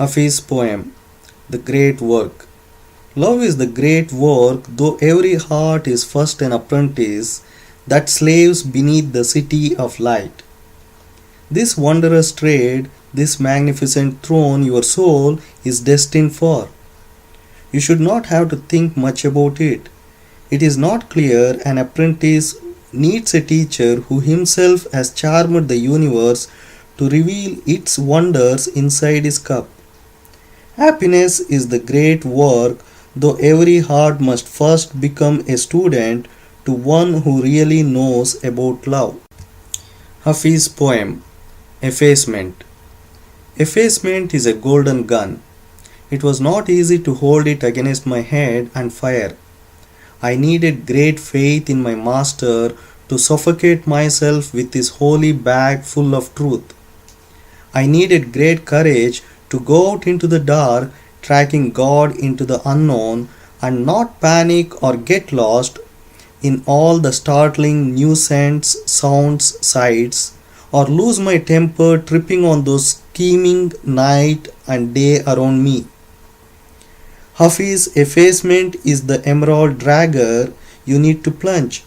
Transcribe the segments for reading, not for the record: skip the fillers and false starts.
Hafiz poem, The Great Work. Love is the great work, though every heart is first an apprentice that slaves beneath the city of light. This wondrous trade, this magnificent throne your soul is destined for. You should not have to think much about it. It is not clear an apprentice needs a teacher who himself has charmed the universe to reveal its wonders inside his cup. Happiness is the great work, though every heart must first become a student to one who really knows about love. Hafiz poem, Effacement. Effacement is a golden gun. It was not easy to hold it against my head and fire. I needed great faith in my master to suffocate myself with his holy bag full of truth. I needed great courage to go out into the dark, tracking God into the unknown, and not panic or get lost in all the startling new scents, sounds, sights, or lose my temper tripping on those scheming night and day around me. Hafiz effacement is the emerald dragger you need to plunge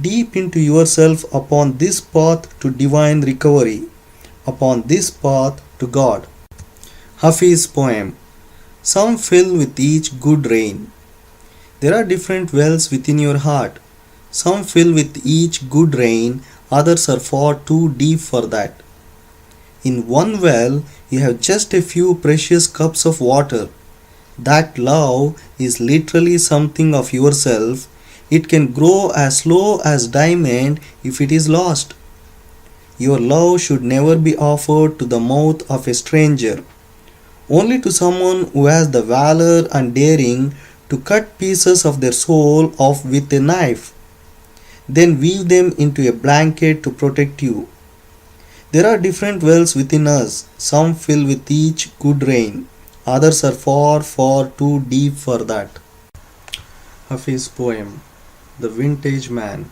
deep into yourself upon this path to divine recovery, upon this path to God. Hafiz poem, Some fill with each good rain. There are different wells within your heart. Some fill with each good rain, others are far too deep for that. In one well, you have just a few precious cups of water. That love is literally something of yourself. It can grow as slow as diamond if it is lost. Your love should never be offered to the mouth of a stranger, only to someone who has the valor and daring to cut pieces of their soul off with a knife, then weave them into a blanket to protect you. There are different wells within us. Some fill with each good rain. Others are far, far too deep for that. Hafiz poem, The Vintage Man.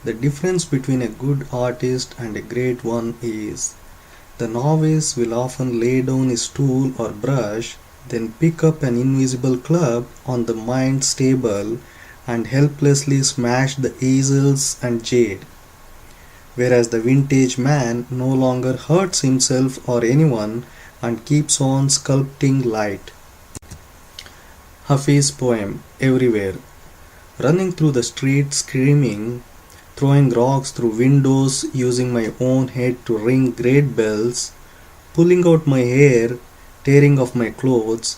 The difference between a good artist and a great one is the novice will often lay down his tool or brush, then pick up an invisible club on the mind's table and helplessly smash the easels and jade. Whereas the vintage man no longer hurts himself or anyone and keeps on sculpting light. Hafiz poem, Everywhere. Running through the street screaming, throwing rocks through windows, using my own head to ring great bells, pulling out my hair, tearing off my clothes,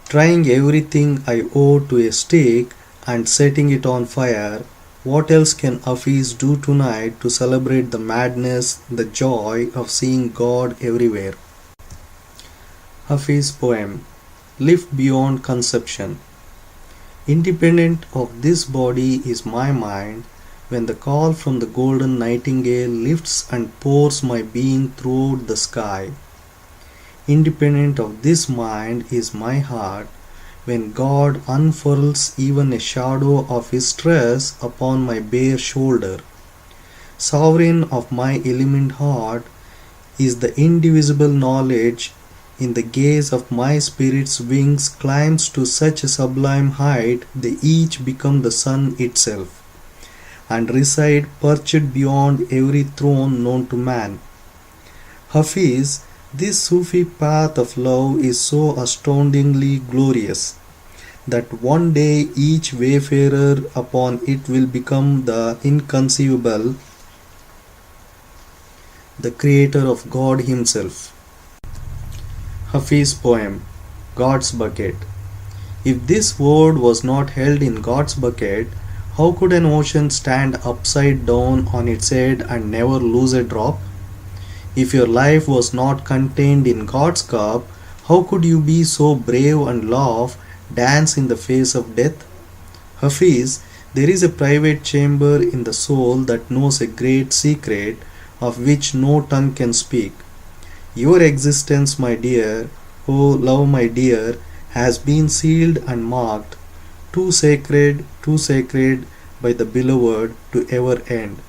trying everything I owe to a stick and setting it on fire. What else can Hafiz do tonight to celebrate the madness, the joy of seeing God everywhere? Hafiz poem, Lift Beyond Conception. Independent of this body is my mind, when the call from the golden nightingale lifts and pours my being throughout the sky. Independent of this mind is my heart, when God unfurls even a shadow of his stress upon my bare shoulder. Sovereign of my illumined heart is the indivisible knowledge. In the gaze of my spirit's wings climbs to such a sublime height they each become the sun itself, and reside perched beyond every throne known to man. Hafiz, this Sufi path of love is so astoundingly glorious that one day each wayfarer upon it will become the inconceivable, the creator of God himself. Hafiz poem, God's Bucket. If this world was not held in God's bucket, how could an ocean stand upside down on its head and never lose a drop? If your life was not contained in God's cup, how could you be so brave and laugh, dance in the face of death? Hafiz, there is a private chamber in the soul that knows a great secret of which no tongue can speak. Your existence, my dear, oh love, my dear, has been sealed and marked, too sacred by the beloved to ever end.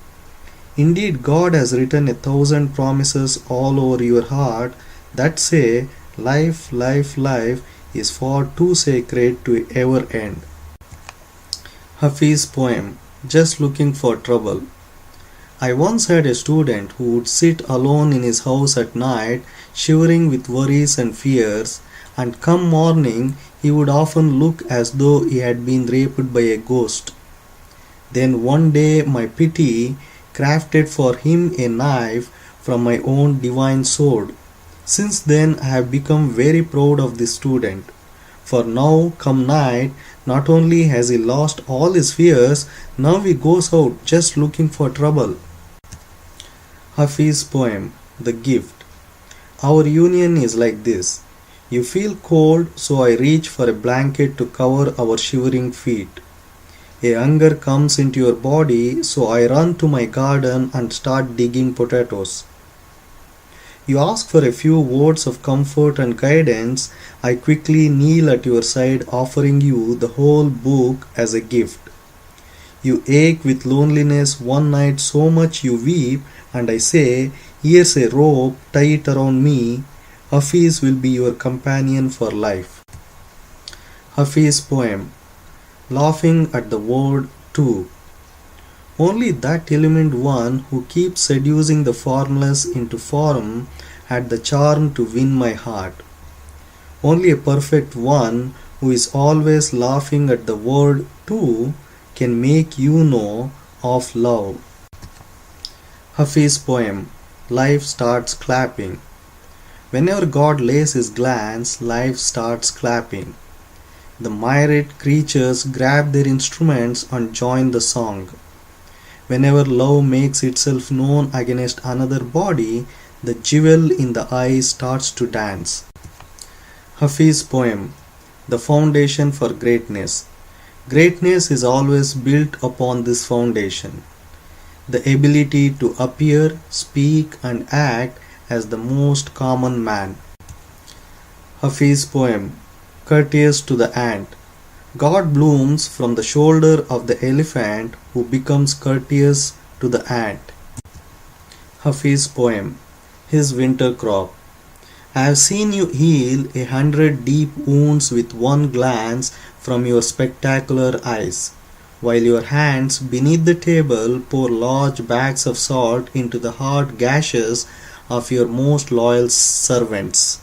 Indeed, God has written 1,000 promises all over your heart that say, Life, life, life is far too sacred to ever end. Hafiz poem, Just Looking for Trouble. I once had a student who would sit alone in his house at night, shivering with worries and fears, and come morning he would often look as though he had been raped by a ghost. Then one day my pity crafted for him a knife from my own divine sword. Since then I have become very proud of this student. For now, come night, not only has he lost all his fears, now he goes out just looking for trouble. Hafiz poem, The Gift. Our union is like this. You feel cold, so I reach for a blanket to cover our shivering feet. A hunger comes into your body, so I run to my garden and start digging potatoes. You ask for a few words of comfort and guidance. I quickly kneel at your side, offering you the whole book as a gift. You ache with loneliness one night so much you weep, and I say, here's a rope, tie it around me. Hafiz will be your companion for life. Hafiz poem, Laughing at the word too. Only that element one who keeps seducing the formless into form had the charm to win my heart. Only a perfect one who is always laughing at the word too can make you know of love. Hafiz poem, Life Starts Clapping. Whenever God lays his glance, life starts clapping. The myriad creatures grab their instruments and join the song. Whenever love makes itself known against another body, the jewel in the eye starts to dance. Hafiz poem, The Foundation for Greatness. Greatness is always built upon this foundation. The ability to appear, speak and act as the most common man. Hafiz poem, Courteous to the Ant. God blooms from the shoulder of the elephant who becomes courteous to the ant. Hafiz poem, His Winter Crop. I have seen you heal 100 deep wounds with one glance from your spectacular eyes, while your hands beneath the table pour large bags of salt into the hard gashes of your most loyal servants.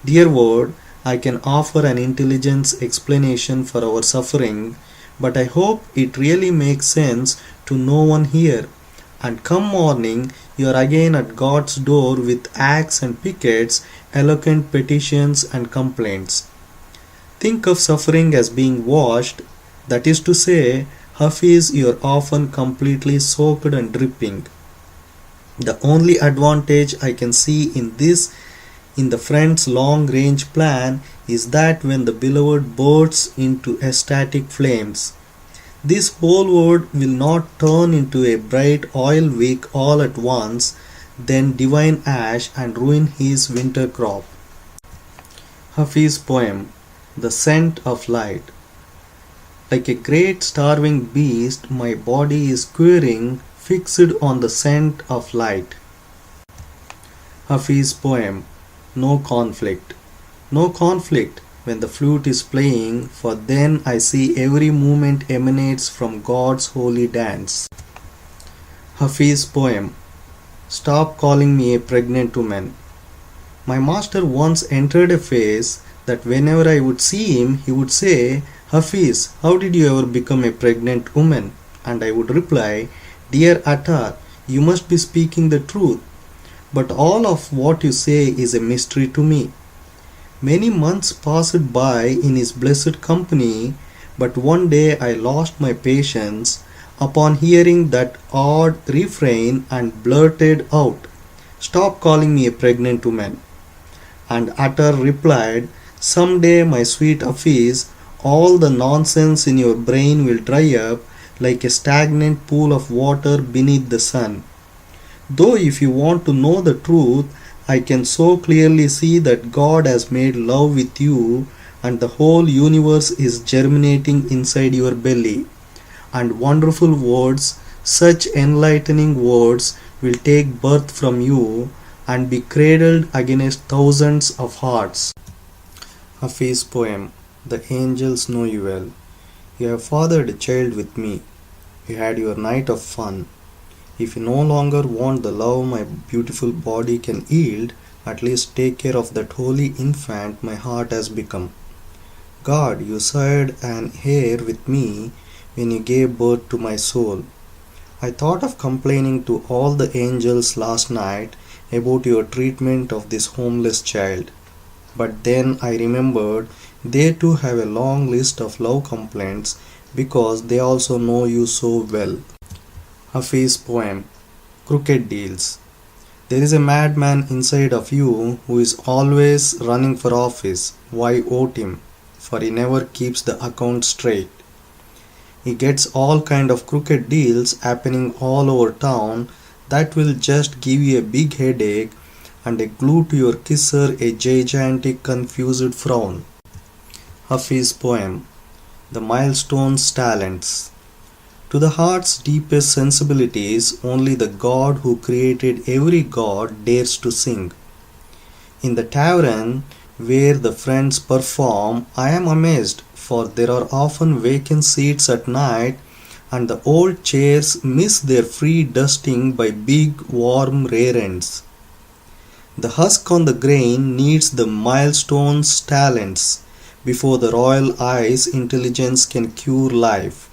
Dear word, I can offer an intelligent explanation for our suffering, but I hope it really makes sense to no one here. And come morning, you are again at God's door with axe and pickets, eloquent petitions and complaints. Think of suffering as being washed, that is to say, Hafiz, you are often completely soaked and dripping. The only advantage I can see in the friend's long-range plan is that when the beloved bursts into ecstatic flames, this whole world will not turn into a bright oil wick all at once, then divine ash and ruin his winter crop. Hafiz poem, The Scent of Light. Like a great starving beast, my body is quivering, fixed on the scent of light. Hafiz poem, No Conflict. No conflict when the flute is playing, for then I see every movement emanates from God's holy dance. Hafiz poem, Stop Calling Me a Pregnant Woman. My master once entered a phase that whenever I would see him, he would say, Hafiz, how did you ever become a pregnant woman? And I would reply, Dear Attar, you must be speaking the truth, but all of what you say is a mystery to me. Many months passed by in his blessed company, but one day I lost my patience upon hearing that odd refrain and blurted out, Stop calling me a pregnant woman. And Attar replied, Someday, my sweet Hafiz, all the nonsense in your brain will dry up like a stagnant pool of water beneath the sun. Though if you want to know the truth, I can so clearly see that God has made love with you and the whole universe is germinating inside your belly. And wonderful words, such enlightening words, will take birth from you, and be cradled against thousands of hearts. Hafiz poem. The angels know you well. You have fathered a child with me. You had your night of fun. If you no longer want the love my beautiful body can yield, at least take care of that holy infant my heart has become. God, you shared an air with me when you gave birth to my soul. I thought of complaining to all the angels last night about your treatment of this homeless child. But then I remembered they too have a long list of love complaints because they also know you so well. Hafiz poem. Crooked deals. There is a madman inside of you who is always running for office. Why vote him? For he never keeps the account straight. He gets all kind of crooked deals happening all over town that will just give you a big headache and a glue to your kisser a gigantic confused frown. Hafiz poem. The milestones talents. To the heart's deepest sensibilities, only the God who created every god dares to sing. In the tavern where the friends perform, I am amazed, for there are often vacant seats at night, and the old chairs miss their free dusting by big, warm rear ends. The husk on the grain needs the milestones talents before the royal eye's intelligence can cure life.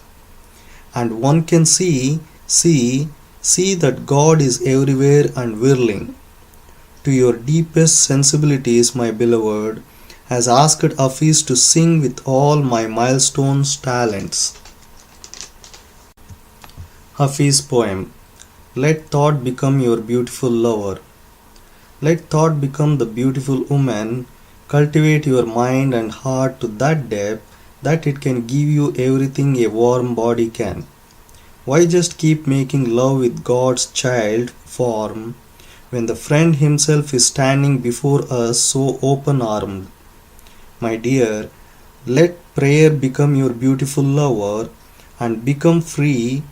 And one can see that God is everywhere and whirling. To your deepest sensibilities, my beloved, has asked Hafiz to sing with all my milestones talents. Hafiz poem. Let thought become your beautiful lover. Let thought become the beautiful woman. Cultivate your mind and heart to that depth that it can give you everything a warm body can. Why just keep making love with God's child form when the friend himself is standing before us so open armed? My dear, let prayer become your beautiful lover and become free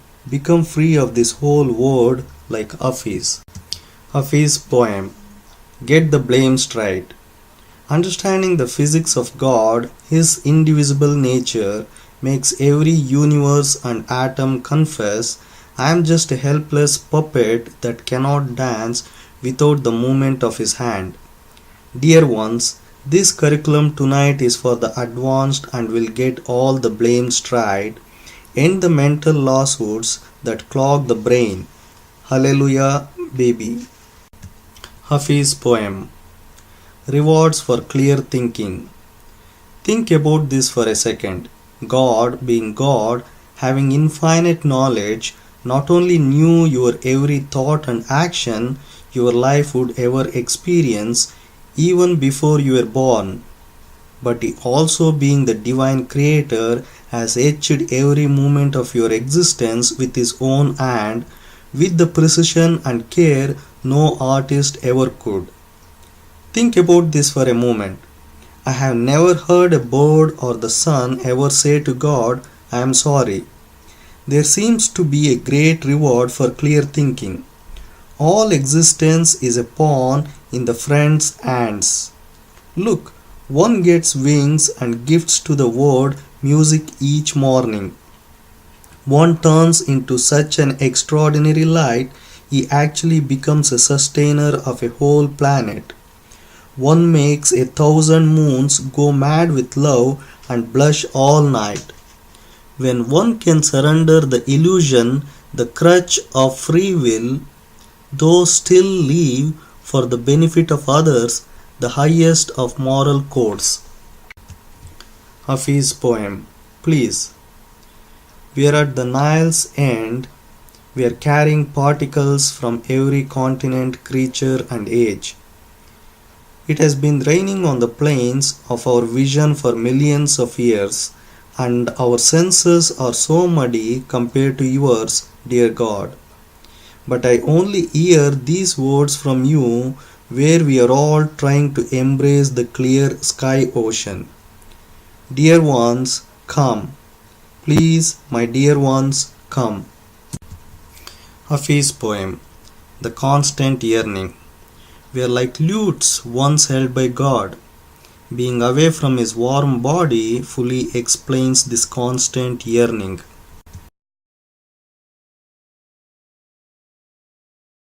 of this whole world like Hafiz. Hafiz poem. Get the blame straight. Understanding the physics of God, His indivisible nature, makes every universe and atom confess, I am just a helpless puppet that cannot dance without the movement of His hand. Dear ones, this curriculum tonight is for the advanced and will get all the blame straight. End the mental lawsuits that clog the brain. Hallelujah, baby. Hafiz poem. Rewards for clear thinking. Think about this for a second. God, being God, having infinite knowledge, not only knew your every thought and action your life would ever experience even before you were born, but He also, being the divine creator, has etched every moment of your existence with His own hand with the precision and care no artist ever could. Think about this for a moment. I have never heard a bird or the sun ever say to God, I am sorry. There seems to be a great reward for clear thinking. All existence is a pawn in the friend's hands. Look, one gets wings and gifts to the word music each morning. One turns into such an extraordinary light, he actually becomes a sustainer of a whole planet. One makes 1,000 moons go mad with love and blush all night. When one can surrender the illusion, the crutch of free will, though still live for the benefit of others, the highest of moral codes. Hafiz poem. Please. We are at the Nile's end. We are carrying particles from every continent, creature and age. It has been raining on the plains of our vision for millions of years, and our senses are so muddy compared to yours, dear God. But I only hear these words from you where we are all trying to embrace the clear sky ocean. Dear ones, come. Please, my dear ones, come. Hafiz poem. The constant yearning. We are like lutes once held by God. Being away from his warm body fully explains this constant yearning.